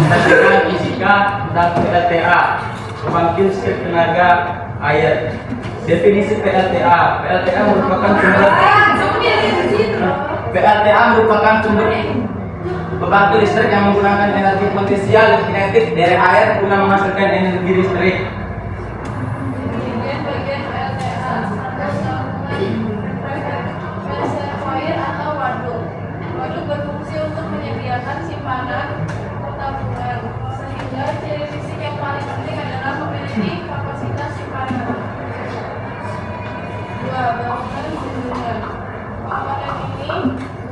Perhatikan fisika tentang PLTA, pembangkit listrik tenaga air. Definisi PLTA. PLTA merupakan sumber pembangkit listrik yang menggunakan energi potensial kinetik dari air guna menghasilkan energi listrik. Bagian PLTA reservoir atau waduk. Waduk berfungsi untuk menyediakan simpanan tabungan, sehingga ciri fisik yang paling penting adalah memiliki kapasitas simpanan. 2. Bangunan bendungan. Bangunan ini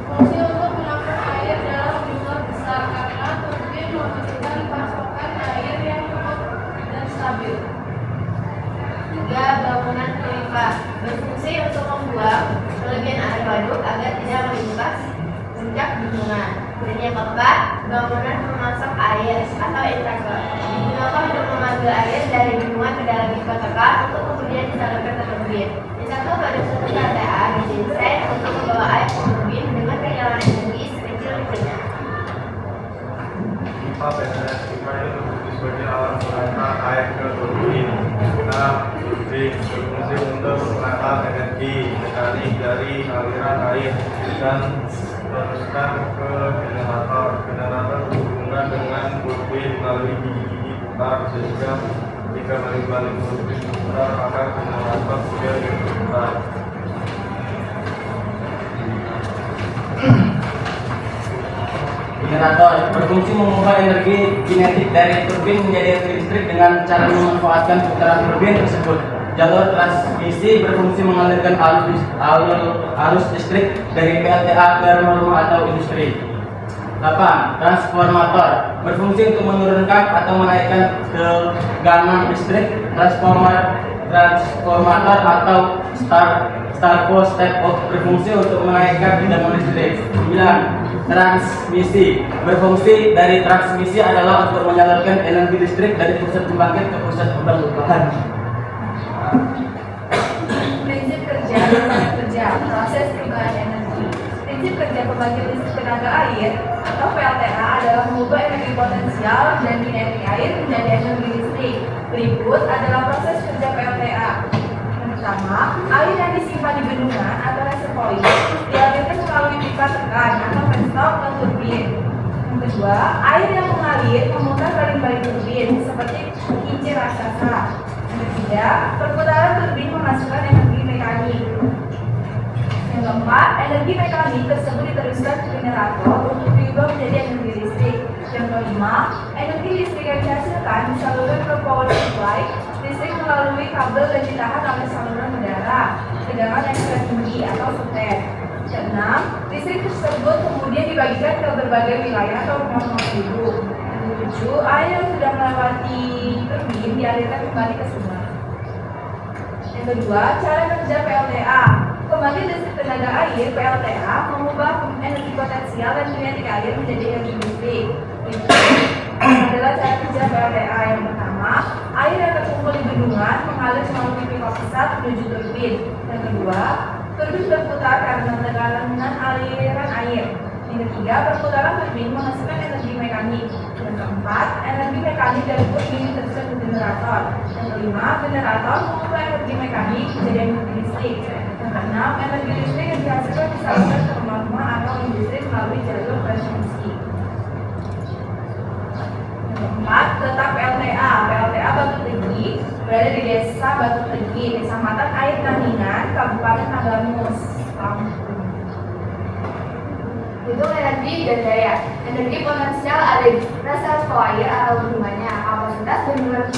berfungsi untuk menampung air dalam jumlah besar karena turbin membutuhkan pasokan air yang cukup dan stabil. 3. Bangunan pipa berfungsi untuk membuang kelebihan air waduk agar tidak menimbas puncak bendungan. Dan yang keempat, bangunan pemasok air atau intakor digunakan untuk mengambil air dari bendungan ke dalam pipa tekan untuk kemudian disalurkan ke turbin. Intakor pada suatu PLTA didesain untuk membawa air ke turbin dengan kenyalanan energi sekecil-kecilnya. Pipa PLTS ini berfungsi sebagai alat pengantar air ke turbin. Turbin berfungsi untuk mengantar energi mekanik dari aliran air dan teruskan ke generator. Generator berhubungan dengan turbin melalui gigi-gigi putar, sehingga jika balik-balik turbin putar maka generator juga berputar. Generator berfungsi mengubah energi kinetik dari turbin menjadi energi listrik dengan cara memanfaatkan putaran turbin tersebut. Jalur transmisi berfungsi mengalirkan arus listrik dari PLTA ke rumah-rumah atau industri. 8. Transformator berfungsi untuk menurunkan atau menaikkan tegangan listrik. Transformator atau starpo step up berfungsi untuk menaikkan tegangan listrik. 9. Transmisi berfungsi dari transmisi adalah untuk menyalurkan energi listrik dari pusat pembangkit ke pusat pembahan. Prinsip kerja proses perubahan energi. Prinsip kerja pembangkit listrik tenaga air atau PLTA adalah mengubah energi potensial dan kinetik air menjadi energi listrik. Berikut adalah proses kerja PLTA. Yang pertama, air yang disimpan di bendungan atau reservoir dialirkan melalui pipa tekan atau venstop ke turbin. Yang kedua, air yang mengalir memutar baling-baling turbin seperti kincir raksasa. Yang ketiga, perputaran turbin menghasilkan energi mekanik. Yang keempat, energi mekanik tersebut diteruskan ke generator untuk diubah menjadi energi listrik. Yang kelima, energi listrik yang dihasilkan disalurkan ke power supply listrik melalui kabel dan ditahan oleh saluran udara tegangan yang sangat tinggi atau sutet. Yang keenam, listrik tersebut kemudian dibagikan ke berbagai wilayah atau rumah-rumah penduduk. Yang ketujuh, air yang sudah melewati turbin dialirkan kembali ke sumber. Yang kedua, cara kerja PLTA. Pembangkit listrik tenaga air PLTA mengubah energi potensial dan kinetik air menjadi energi listrik. Ini adalah cara kerja PLTA. Yang pertama, air yang terkumpul di bendungan mengalir melalui pipa besar menuju turbin. Yang kedua, turbin berputar karena tekanan aliran air. Yang ketiga, perputaran turbin menghasilkan energi mekanik. Yang keempat, energi mekanik dari turbin diteruskan ke generator. Yang kelima, generator mengubah energi mekanik menjadi energi listrik. Yang keenam, energi listrik yang dihasilkan disalurkan ke rumah-rumah atau industri melalui jalur transmisi. Yang keempat, letak PLTA. PLTA Batu Tegi berada di Desa Batu Tegi, Kecamatan Air Naningan, Kabupaten Tagamus, Lampung. Hitung energi dan daya. Energi potensial ada di reservoir atau bendungannya. Kapasitas bendungan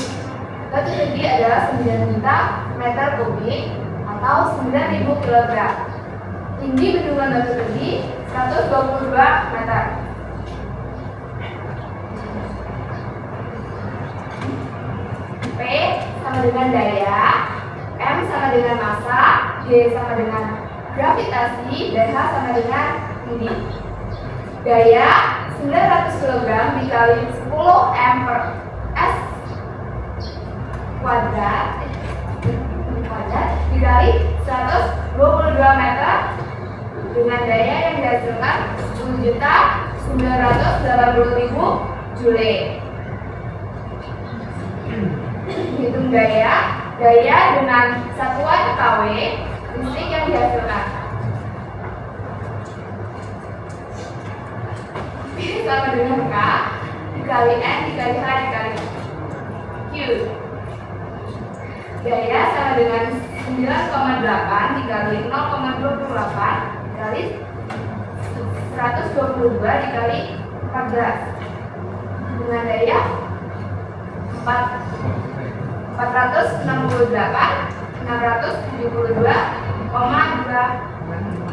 Batu Tegi adalah 9 juta meter kubik atau 9.000 kg. Tinggi bendungan Batu Tegi 122 meter. P sama dengan daya, M sama dengan massa, G sama dengan gravitasi, dan H sama dengan tinggi. Daya 900 kg dikali 10 M per S kuadrat dikali 122 meter dengan daya yang dihasilkan 10.980.000 Joule. Hitung daya dengan satuan kW listrik yang dihasilkan. P sama dengan K dikali N dikali H dikali Q. Daya sama dengan 9,8 dikali 0,28 dikali 122 dikali 14 dengan daya 468,672,2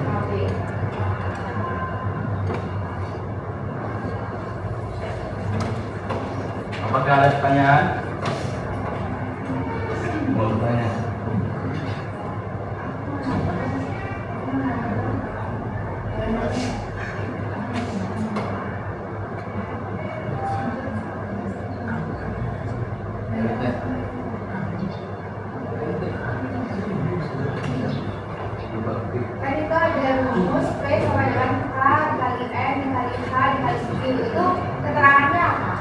kW. Apakah ada pertanyaan? Mau bertanya? Kan itu ada rumus P sama dengan K dikali N dikali H dikali Q. Itu keterangannya apa?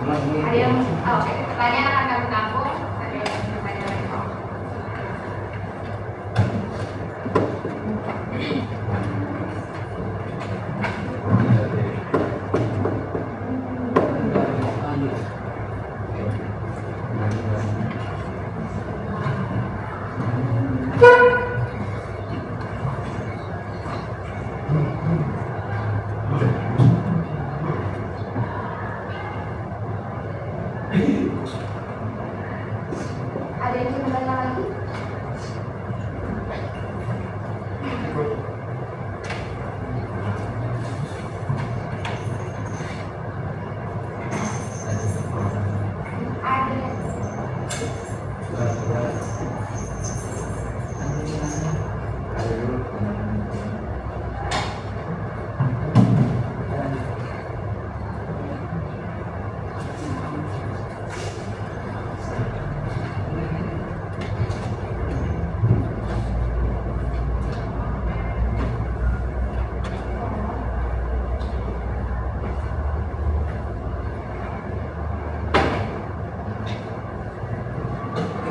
Ada yang oke, pertanyaan akan menampung. Ada yang bertanya lagi? Ada yang ingin bertanya lagi? Ada.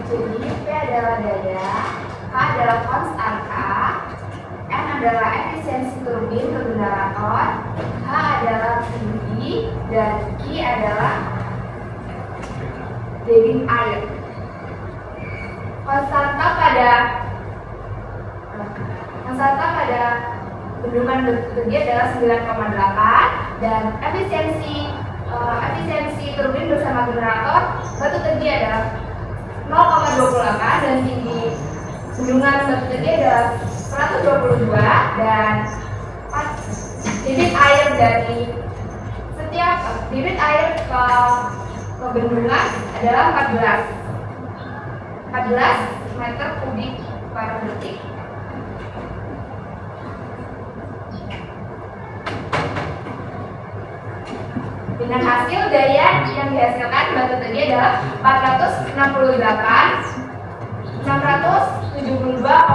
Jadi P adalah daya, K adalah konstan K, N adalah efisiensi turbin ke generator, H adalah tinggi, dan Q adalah debit air. Konstanta pada bendungan Batu adalah 9,8 dan efisiensi turbin bersama generator Batu Tegi adalah 0,28 dan tinggi bendungan Batu Tegi adalah 122 dan debit air dari setiap debit air ke bendungan adalah 14 meter kubik per detik. Dengan hasil daya yang dihasilkan Batu Tegi adalah 672,2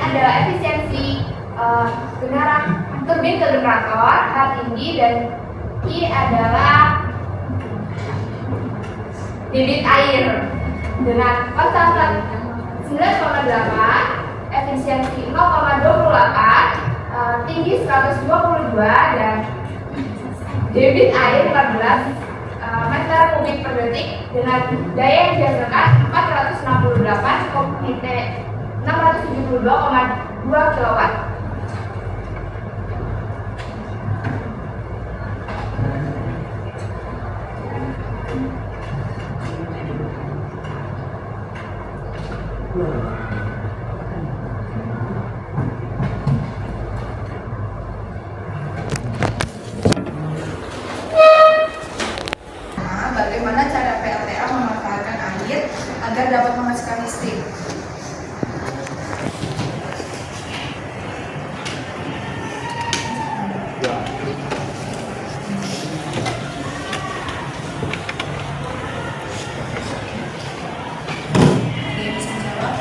adalah efisiensi turbin ke generator, H tinggi, dan I adalah debit air dengan konstanta 9,8, efisiensi 0,28, tinggi 122 dan debit air 14 meter kubik per detik dengan daya yang dihasilkan 672,2 kW. Bagaimana cara PLTA memanfaatkan air agar dapat menghasilkan listrik? Oke, bisa jawab?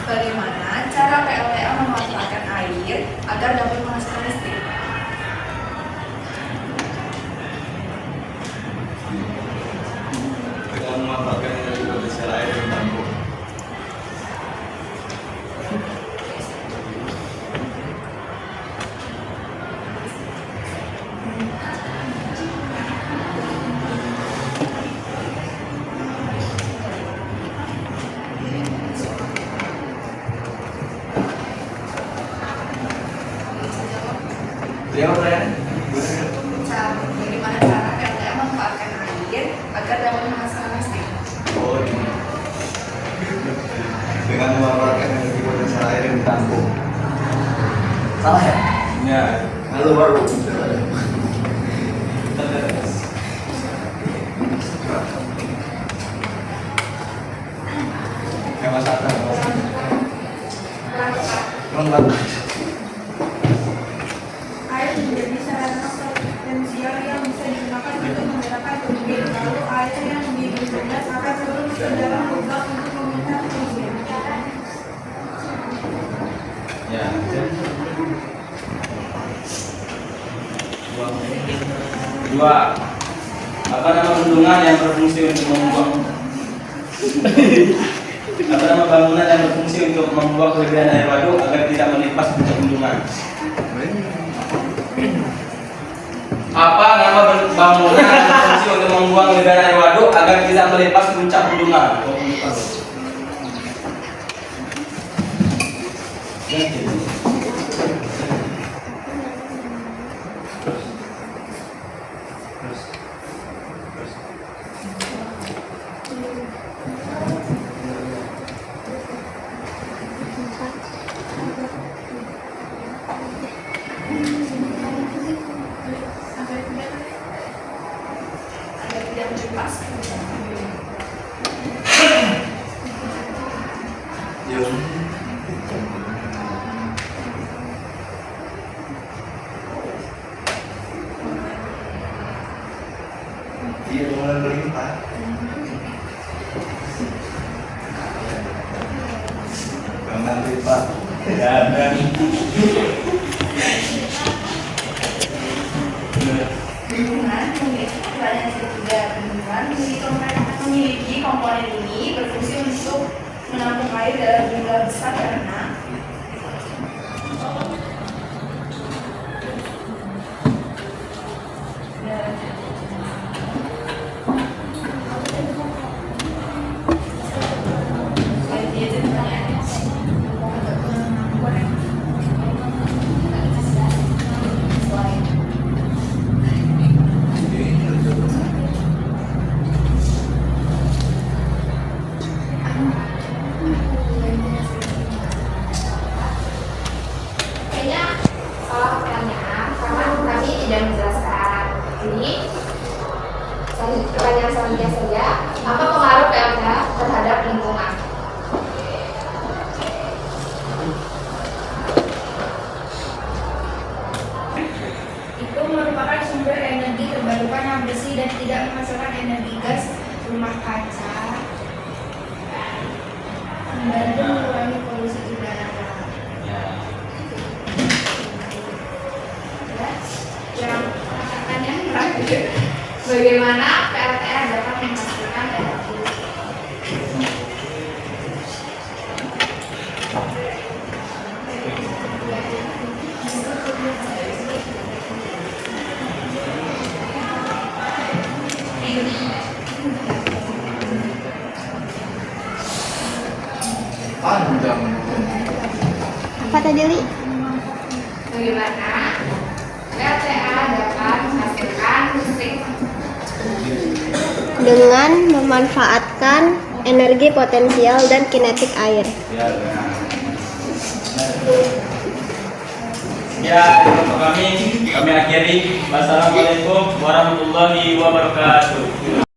Bagaimana cara PLTA memanfaatkan air agar dapat menghasilkan listrik? Dengan memanfaatkan energi potensial air yang ditampung. Jawab ya. Bagaimana cara PLTA memanfaatkan air agar dapat menghasilkan listrik? Oh ini. Dengan memanfaatkan energi potensial air yang ditampung. Salah ya? Ya, lalu baru. Hemat satu. Kurang banget. Air menjadi sarana potensial yang bisa digunakan untuk menggerakkan turbin. Lalu air yang digunakan akan turun ke dalam lubang untuk memutar turbin. Ya. Dua. Apa nama bendungan yang berfungsi untuk membuang apa nama bangunan yang berfungsi untuk membuang kelebihan air waduk agar tidak melipas puncak bendungan? Apa nama bangunan yang berfungsi untuk membuang kelebihan air waduk agar tidak melipas puncak bendungan? Agar tidak melipas. Iya, mulai berlimpah. Jangan lipat. Jangan. Bendungan memiliki ukuran ketiga. Bendungan memiliki komponen ini berfungsi untuk menampung air dalam jumlah besar karena Kayaknya salah pertanyaan karena kami tidak menjelaskan. Jadi pertanyaan selanjutnya saja, apa pengaruh PLTA terhadap lingkungan? itu merupakan sumber energi terbarukan yang bersih dan tidak menghasilkan energi gas rumah kaca, membantu mengurangi polusi udara. Yang pertanyaan terakhir, bagaimana PLTA dapat menghasilkan energi? Ini Teh Juli? Bagaimana PLTA dapat menghasilkan listrik? Dengan memanfaatkan energi potensial dan kinetik air. Ya, untuk kami akhiri. Wassalamualaikum warahmatullahi wabarakatuh.